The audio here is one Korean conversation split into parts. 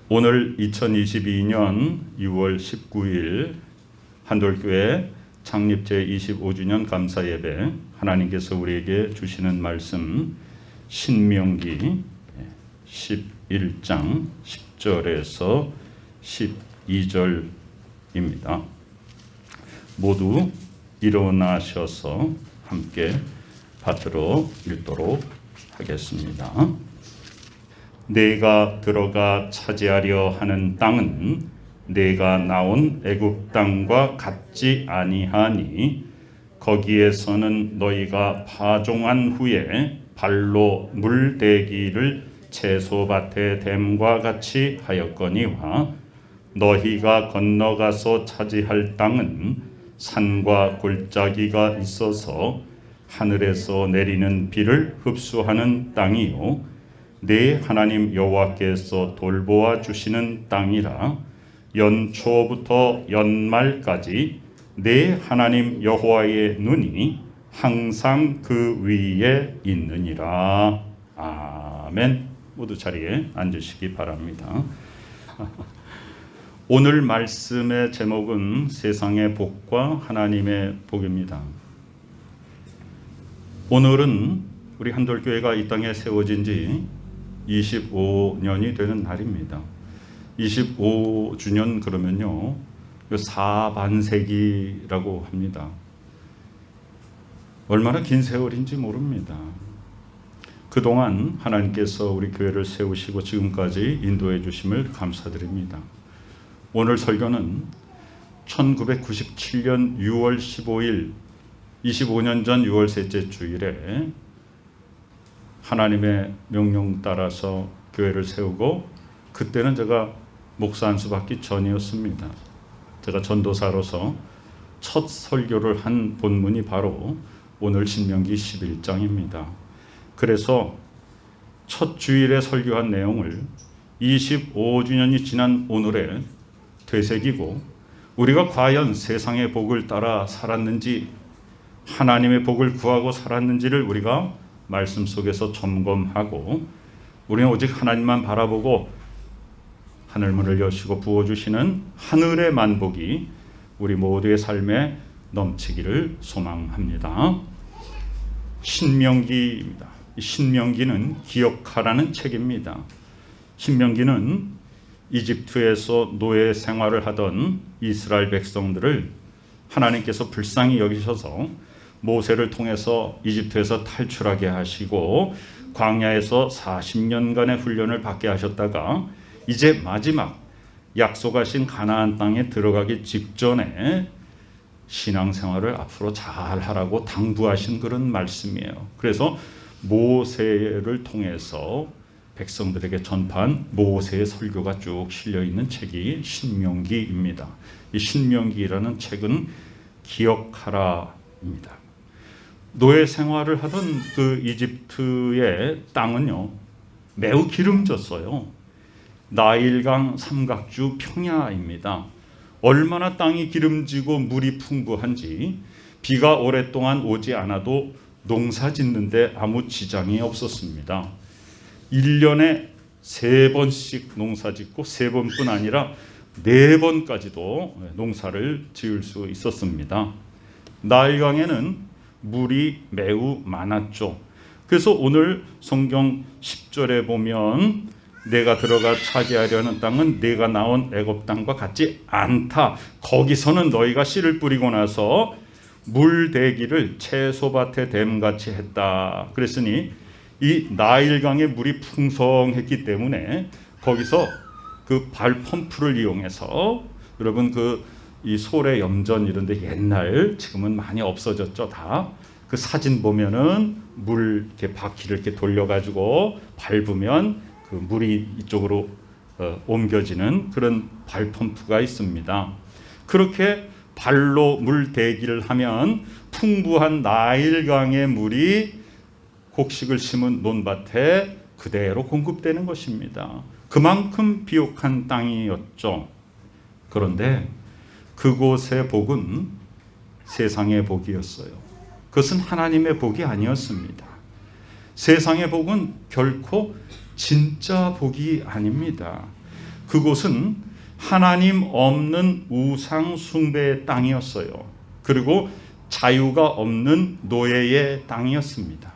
오늘 2022년 6월 19일 한돌교회 창립 제25주년 감사예배, 하나님께서 우리에게 주시는 말씀 신명기 11장 10절에서 12절입니다. 모두 일어나셔서 함께 받들어 읽도록 하겠습니다. 내가 들어가 차지하려 하는 땅은 내가 나온 애굽 땅과 같지 아니하니 거기에서는 너희가 파종한 후에 발로 물대기를 채소밭에 댐과 같이 하였거니와 너희가 건너가서 차지할 땅은 산과 골짜기가 있어서 하늘에서 내리는 비를 흡수하는 땅이요 네 하나님 여호와께서 돌보아 주시는 땅이라. 연초부터 연말까지 네 하나님 여호와의 눈이 항상 그 위에 있느니라. 아멘. 모두 자리에 앉으시기 바랍니다. 오늘 말씀의 제목은 세상의 복과 하나님의 복입니다. 오늘은 우리 한돌교회가 이 땅에 세워진 지 25년이 되는 날입니다. 25주년 그러면요, 사반세기라고 합니다. 얼마나 긴 세월인지 모릅니다. 그동안 하나님께서 우리 교회를 세우시고 지금까지 인도해 주심을 감사드립니다. 오늘 설교는 1997년 6월 15일 25년 전 6월 셋째 주일에 하나님의 명령 따라서 교회를 세우고, 그때는 제가 목사 안수 받기 전이었습니다. 제가 전도사로서 첫 설교를 한 본문이 바로 오늘 신명기 11장입니다. 그래서 첫 주일에 설교한 내용을 25주년이 지난 오늘에 되새기고, 우리가 과연 세상의 복을 따라 살았는지, 하나님의 복을 구하고 살았는지를 우리가 말씀 속에서 점검하고, 우리는 오직 하나님만 바라보고 하늘문을 여시고 부어주시는 하늘의 만복이 우리 모두의 삶에 넘치기를 소망합니다. 신명기입니다. 신명기는 기억하라는 책입니다. 신명기는 이집트에서 노예 생활을 하던 이스라엘 백성들을 하나님께서 불쌍히 여기셔서 모세를 통해서 이집트에서 탈출하게 하시고 광야에서 40년간의 훈련을 받게 하셨다가 이제 마지막 약속하신 가나안 땅에 들어가기 직전에 신앙생활을 앞으로 잘 하라고 당부하신 그런 말씀이에요. 그래서 모세를 통해서 백성들에게 전파한 모세의 설교가 쭉 실려있는 책이 신명기입니다. 이 신명기라는 책은 기억하라입니다. 노예 생활을 하던 그 이집트의 땅은요, 매우 기름졌어요. 나일강 삼각주 평야입니다. 얼마나 땅이 기름지고 물이 풍부한지 비가 오랫동안 오지 않아도 농사 짓는데 아무 지장이 없었습니다. 1년에 3번씩 농사 짓고 3번뿐 아니라 4번까지도 농사를 지을 수 있었습니다. 나일강에는 물이 매우 많았죠. 그래서 오늘 성경 10절에 보면 내가 들어가 차지하려는 땅은 내가 나온 애굽 땅과 같지 않다. 거기서는 너희가 씨를 뿌리고 나서 물대기를 채소밭에 댐같이 했다. 그랬으니 이 나일강의 물이 풍성했기 때문에 거기서 그 발 펌프를 이용해서, 여러분 이 소래 염전 이런 데 옛날, 지금은 많이 없어졌죠. 다 그 사진 보면은 물 이렇게 바퀴를 이렇게 돌려가지고 밟으면 그 물이 이쪽으로 옮겨지는 그런 발 펌프가 있습니다. 그렇게 발로 물 대기를 하면 풍부한 나일강의 물이 곡식을 심은 논밭에 그대로 공급되는 것입니다. 그만큼 비옥한 땅이었죠. 그런데 그곳의 복은 세상의 복이었어요. 그것은 하나님의 복이 아니었습니다. 세상의 복은 결코 진짜 복이 아닙니다. 그곳은 하나님 없는 우상 숭배의 땅이었어요. 그리고 자유가 없는 노예의 땅이었습니다.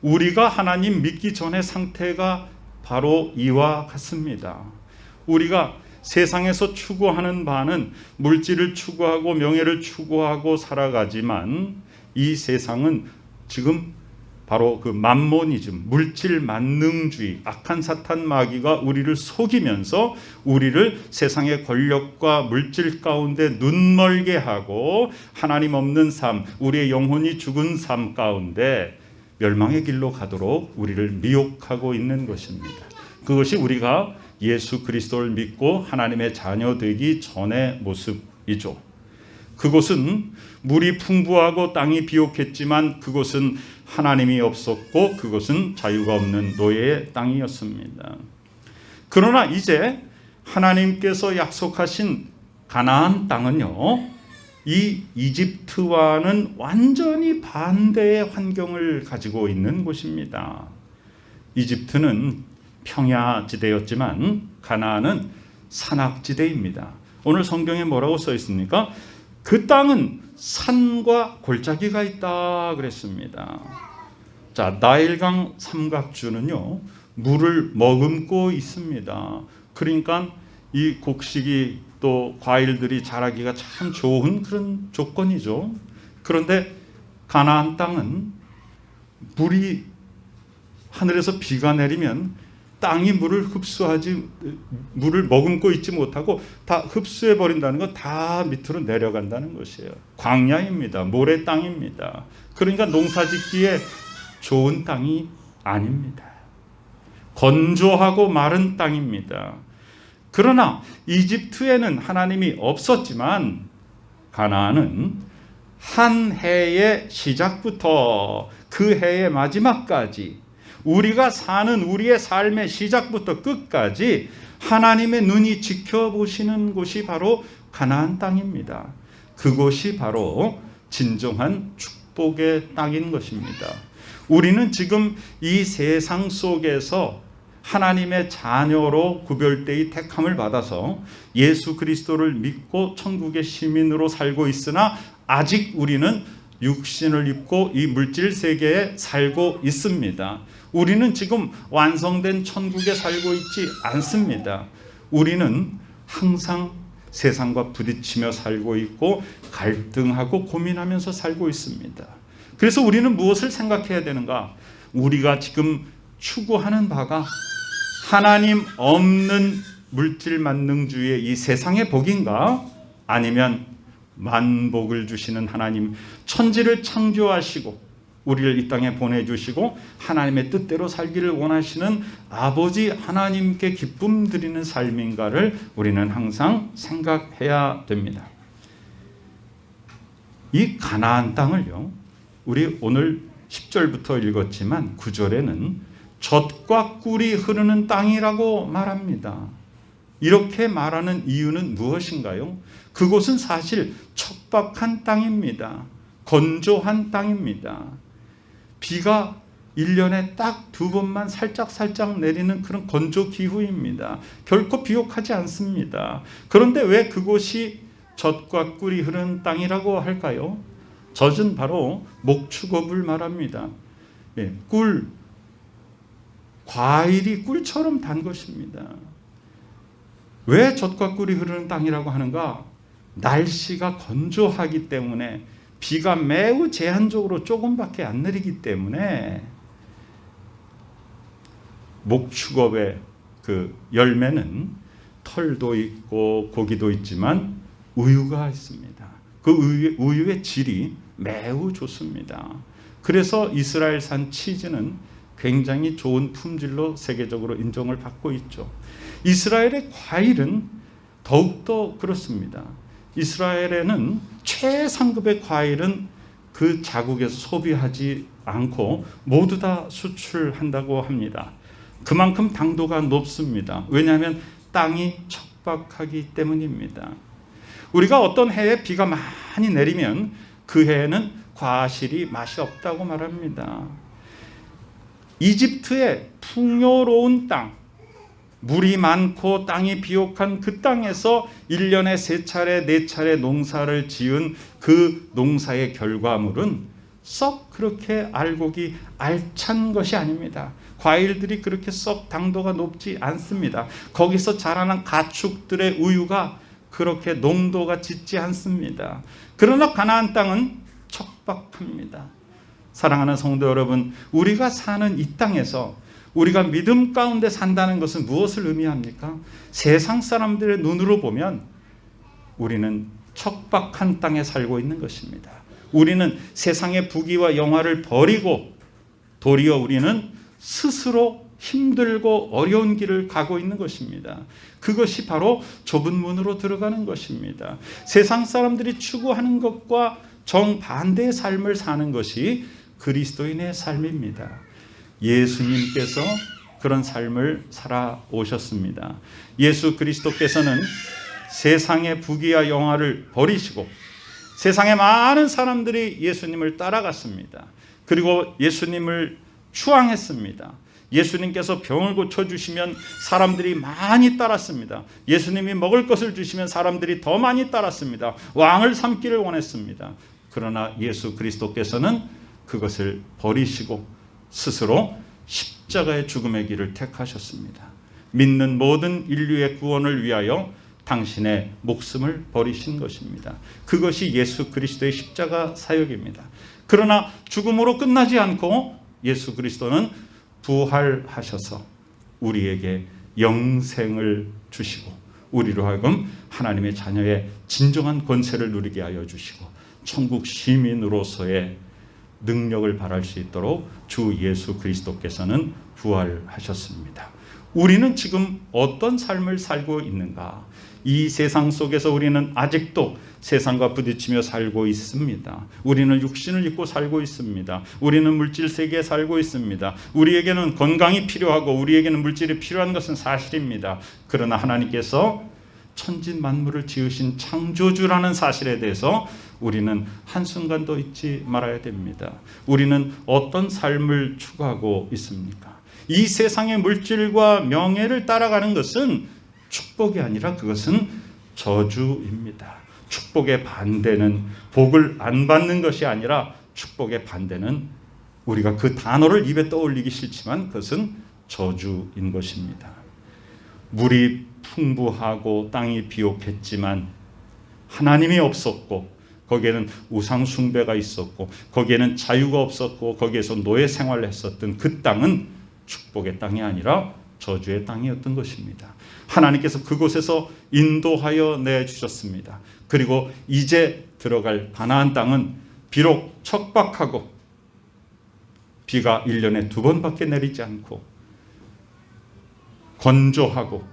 우리가 하나님 믿기 전의 상태가 바로 이와 같습니다. 우리가 세상에서 추구하는 바는 물질을 추구하고 명예를 추구하고 살아가지만 이 세상은 지금 바로 그 만모니즘, 물질 만능주의, 악한 사탄 마귀가 우리를 속이면서 우리를 세상의 권력과 물질 가운데 눈멀게 하고 하나님 없는 삶, 우리의 영혼이 죽은 삶 가운데 멸망의 길로 가도록 우리를 미혹하고 있는 것입니다. 그것이 우리가 예수 그리스도를 믿고 하나님의 자녀 되기 전의 모습이죠. 그곳은 물이 풍부하고 땅이 비옥했지만 그곳은 하나님이 없었고 그것은 자유가 없는 노예의 땅이었습니다. 그러나 이제 하나님께서 약속하신 가나안 땅은요, 이 이집트와는 완전히 반대의 환경을 가지고 있는 곳입니다. 이집트는 평야지대였지만 가나안은 산악지대입니다. 오늘 성경에 뭐라고 써 있습니까? 그 땅은 산과 골짜기가 있다 그랬습니다. 자, 나일강 삼각주는요, 물을 머금고 있습니다. 그러니까 이 곡식이 또 과일들이 자라기가 참 좋은 그런 조건이죠. 그런데 가나안 땅은 물이 하늘에서 비가 내리면 땅이 물을 머금고 있지 못하고 다 흡수해 버린다는 건 다 밑으로 내려간다는 것이에요. 광야입니다. 모래 땅입니다. 그러니까 농사짓기에 좋은 땅이 아닙니다. 건조하고 마른 땅입니다. 그러나 이집트에는 하나님이 없었지만 가나안은 한 해의 시작부터 그 해의 마지막까지 우리가 사는 우리의 삶의 시작부터 끝까지 하나님의 눈이 지켜보시는 곳이 바로 가나안 땅입니다. 그곳이 바로 진정한 축복의 땅인 것입니다. 우리는 지금 이 세상 속에서 하나님의 자녀로 구별되이 택함을 받아서 예수 그리스도를 믿고 천국의 시민으로 살고 있으나 아직 우리는 육신을 입고 이 물질 세계에 살고 있습니다. 우리는 지금 완성된 천국에 살고 있지 않습니다. 우리는 항상 세상과 부딪히며 살고 있고 갈등하고 고민하면서 살고 있습니다. 그래서 우리는 무엇을 생각해야 되는가? 우리가 지금 추구하는 바가 하나님 없는 물질 만능주의의 이 세상의 복인가? 아니면 만복을 주시는 하나님, 천지를 창조하시고 우리를 이 땅에 보내주시고 하나님의 뜻대로 살기를 원하시는 아버지 하나님께 기쁨 드리는 삶인가를 우리는 항상 생각해야 됩니다. 이 가나안 땅을요, 우리 오늘 10절부터 읽었지만 9절에는 젖과 꿀이 흐르는 땅이라고 말합니다. 이렇게 말하는 이유는 무엇인가요? 그곳은 사실 척박한 땅입니다. 건조한 땅입니다. 비가 1년에 딱 2번만 살짝 내리는 그런 건조 기후입니다. 결코 비옥하지 않습니다. 그런데 왜 그곳이 젖과 꿀이 흐르는 땅이라고 할까요? 젖은 바로 목축업을 말합니다. 과일이 꿀처럼 단 것입니다. 왜 젖과 꿀이 흐르는 땅이라고 하는가? 날씨가 건조하기 때문에 비가 매우 제한적으로 조금밖에 안 내리기 때문에 목축업의 그 열매는 털도 있고 고기도 있지만 우유가 있습니다. 그 우유의 질이 매우 좋습니다. 그래서 이스라엘산 치즈는 굉장히 좋은 품질로 세계적으로 인정을 받고 있죠. 이스라엘의 과일은 더욱더 그렇습니다. 이스라엘에는 최상급의 과일은 그 자국에서 소비하지 않고 모두 다 수출한다고 합니다. 그만큼 당도가 높습니다. 왜냐하면 땅이 척박하기 때문입니다. 우리가 어떤 해에 비가 많이 내리면 그 해에는 과실이 맛이 없다고 말합니다. 이집트의 풍요로운 땅, 물이 많고 땅이 비옥한 그 땅에서 1년에 3차례 4차례 농사를 지은 그 농사의 결과물은 썩 그렇게 알곡이 알찬 것이 아닙니다. 과일들이 그렇게 썩 당도가 높지 않습니다. 거기서 자라난 가축들의 우유가 그렇게 농도가 짙지 않습니다. 그러나 가나안 땅은 척박합니다. 사랑하는 성도 여러분, 우리가 사는 이 땅에서 우리가 믿음 가운데 산다는 것은 무엇을 의미합니까? 세상 사람들의 눈으로 보면 우리는 척박한 땅에 살고 있는 것입니다. 우리는 세상의 부귀와 영화를 버리고 도리어 우리는 스스로 힘들고 어려운 길을 가고 있는 것입니다. 그것이 바로 좁은 문으로 들어가는 것입니다. 세상 사람들이 추구하는 것과 정반대의 삶을 사는 것이 그리스도인의 삶입니다. 예수님께서 그런 삶을 살아오셨습니다. 예수 그리스도께서는 세상의 부귀와 영화를 버리시고 세상의 많은 사람들이 예수님을 따라갔습니다. 그리고 예수님을 추앙했습니다. 예수님께서 병을 고쳐주시면 사람들이 많이 따랐습니다. 예수님이 먹을 것을 주시면 사람들이 더 많이 따랐습니다. 왕을 삼기를 원했습니다. 그러나 예수 그리스도께서는 그것을 버리시고 스스로 십자가의 죽음의 길을 택하셨습니다. 믿는 모든 인류의 구원을 위하여 당신의 목숨을 버리신 것입니다. 그것이 예수 그리스도의 십자가 사역입니다. 그러나 죽음으로 끝나지 않고 예수 그리스도는 부활하셔서 우리에게 영생을 주시고 우리로 하여금 하나님의 자녀의 진정한 권세를 누리게 하여 주시고 천국 시민으로서의 능력을 발할 수 있도록 주 예수 그리스도께서는 부활하셨습니다. 우리는 지금 어떤 삶을 살고 있는가? 이 세상 속에서 우리는 아직도 세상과 부딪히며 살고 있습니다. 우리는 육신을 입고 살고 있습니다. 우리는 물질 세계에 살고 있습니다. 우리에게는 건강이 필요하고 우리에게는 물질이 필요한 것은 사실입니다. 그러나 하나님께서 천진 만물을 지으신 창조주라는 사실에 대해서 우리는 한순간도 잊지 말아야 됩니다. 우리는 어떤 삶을 추구하고 있습니까? 이 세상의 물질과 명예를 따라가는 것은 축복이 아니라 그것은 저주입니다. 축복의 반대는 복을 안 받는 것이 아니라 축복의 반대는 우리가 그 단어를 입에 떠올리기 싫지만 그것은 저주인 것입니다. 물이 풍부하고 땅이 비옥했지만 하나님이 없었고 거기에는 우상 숭배가 있었고 거기에는 자유가 없었고 거기에서 노예 생활을 했었던 그 땅은 축복의 땅이 아니라 저주의 땅이었던 것입니다. 하나님께서 그곳에서 인도하여 내주셨습니다. 그리고 이제 들어갈 가나안 땅은 비록 척박하고 비가 1년에 2번밖에 내리지 않고 건조하고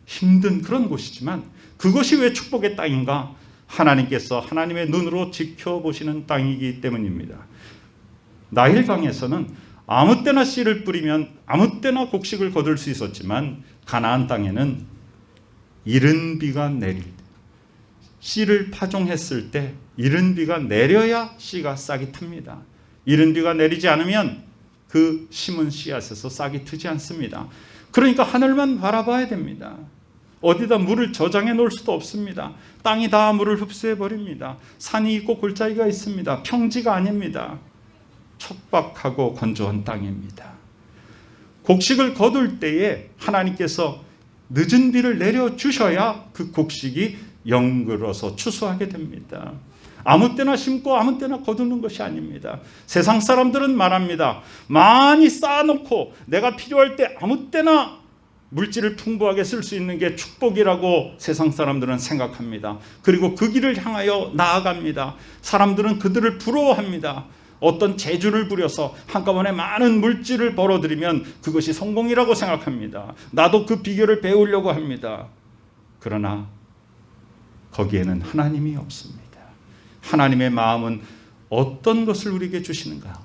힘든 그런 곳이지만 그것이 왜 축복의 땅인가? 하나님께서 하나님의 눈으로 지켜보시는 땅이기 때문입니다. 나일강에서는 아무 때나 씨를 뿌리면 아무 때나 곡식을 거둘 수 있었지만 가나안 땅에는 이른 비가 내릴 때 씨를 파종했을 때 이른 비가 내려야 씨가 싹이 틉니다. 이른 비가 내리지 않으면 그 심은 씨앗에서 싹이 트지 않습니다. 그러니까 하늘만 바라봐야 됩니다. 어디다 물을 저장해 놓을 수도 없습니다. 땅이 다 물을 흡수해 버립니다. 산이 있고 골짜기가 있습니다. 평지가 아닙니다. 척박하고 건조한 땅입니다. 곡식을 거둘 때에 하나님께서 늦은 비를 내려주셔야 그 곡식이 영글어서 추수하게 됩니다. 아무 때나 심고 아무 때나 거두는 것이 아닙니다. 세상 사람들은 말합니다. 많이 쌓아놓고 내가 필요할 때 아무 때나 물질을 풍부하게 쓸 수 있는 게 축복이라고 세상 사람들은 생각합니다. 그리고 그 길을 향하여 나아갑니다. 사람들은 그들을 부러워합니다. 어떤 재주를 부려서 한꺼번에 많은 물질을 벌어들이면 그것이 성공이라고 생각합니다. 나도 그 비결을 배우려고 합니다. 그러나 거기에는 하나님이 없습니다. 하나님의 마음은 어떤 것을 우리에게 주시는가?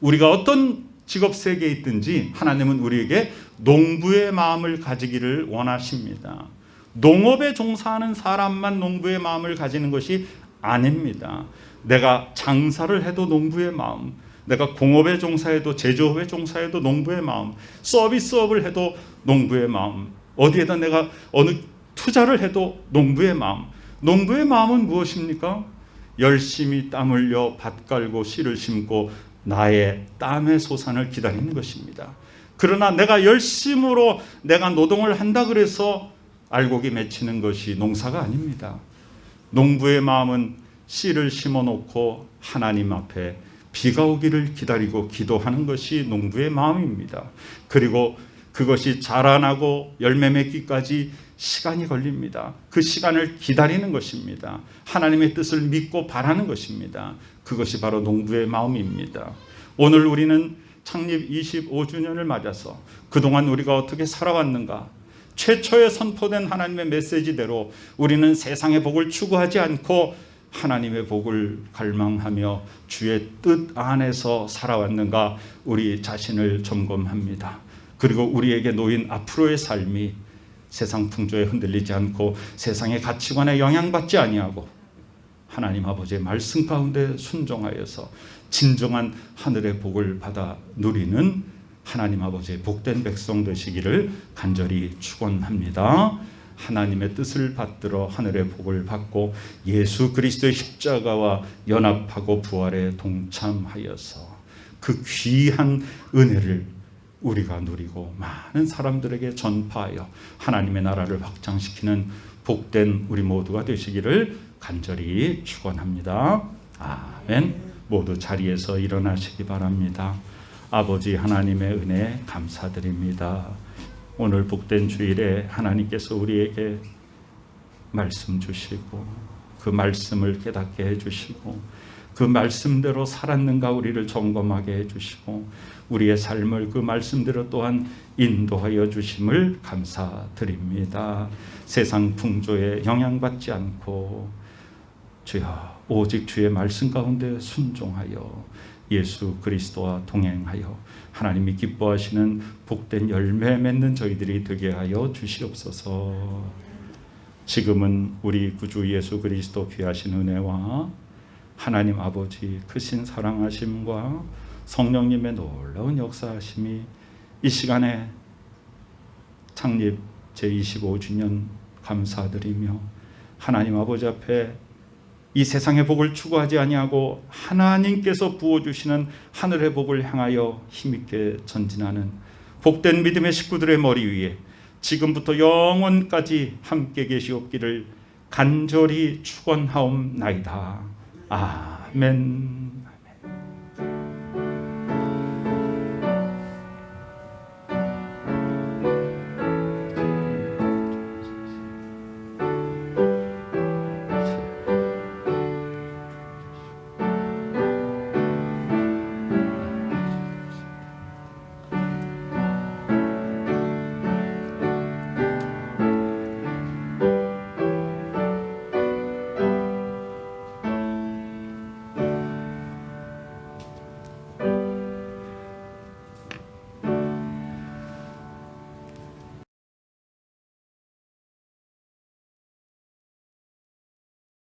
우리가 어떤 직업 세계에 있든지 하나님은 우리에게 농부의 마음을 가지기를 원하십니다. 농업에 종사하는 사람만 농부의 마음을 가지는 것이 아닙니다. 내가 장사를 해도 농부의 마음, 내가 공업에 종사해도 제조업에 종사해도 농부의 마음, 서비스업을 해도 농부의 마음, 어디에다 내가 어느 투자를 해도 농부의 마음. 농부의 마음은 무엇입니까? 열심히 땀 흘려 밭 갈고 씨를 심고 나의 땀의 소산을 기다리는 것입니다. 그러나 내가 열심으로 내가 노동을 한다 그래서 알곡이 맺히는 것이 농사가 아닙니다. 농부의 마음은 씨를 심어놓고 하나님 앞에 비가 오기를 기다리고 기도하는 것이 농부의 마음입니다. 그리고 그것이 자라나고 열매 맺기까지 시간이 걸립니다. 그 시간을 기다리는 것입니다. 하나님의 뜻을 믿고 바라는 것입니다. 그것이 바로 농부의 마음입니다. 오늘 우리는 창립 25주년을 맞아서 그동안 우리가 어떻게 살아왔는가, 최초에 선포된 하나님의 메시지대로 우리는 세상의 복을 추구하지 않고 하나님의 복을 갈망하며 주의 뜻 안에서 살아왔는가, 우리 자신을 점검합니다. 그리고 우리에게 놓인 앞으로의 삶이 세상 풍조에 흔들리지 않고 세상의 가치관에 영향받지 아니하고 하나님 아버지의 말씀 가운데 순종하여서 진정한 하늘의 복을 받아 누리는 하나님 아버지의 복된 백성 되시기를 간절히 축원합니다. 하나님의 뜻을 받들어 하늘의 복을 받고 예수 그리스도의 십자가와 연합하고 부활에 동참하여서 그 귀한 은혜를 우리가 누리고 많은 사람들에게 전파하여 하나님의 나라를 확장시키는 복된 우리 모두가 되시기를 간절히 축원합니다. 아멘. 모두 자리에서 일어나시기 바랍니다. 아버지 하나님의 은혜 감사드립니다. 오늘 복된 주일에 하나님께서 우리에게 말씀 주시고 그 말씀을 깨닫게 해주시고 그 말씀대로 살았는가 우리를 점검하게 해주시고 우리의 삶을 그 말씀대로 또한 인도하여 주심을 감사드립니다. 세상 풍조에 영향받지 않고 주여 오직 주의 말씀 가운데 순종하여 예수 그리스도와 동행하여 하나님이 기뻐하시는 복된 열매 맺는 저희들이 되게 하여 주시옵소서. 지금은 우리 구주 예수 그리스도 귀하신 은혜와 하나님 아버지 크신 사랑하심과 성령님의 놀라운 역사하심이 이 시간에 창립 제25주년 감사드리며 하나님 아버지 앞에 이 세상의 복을 추구하지 아니하고 하나님께서 부어주시는 하늘의 복을 향하여 힘있게 전진하는 복된 믿음의 식구들의 머리 위에 지금부터 영원까지 함께 계시옵기를 간절히 축원하옵나이다. 아멘.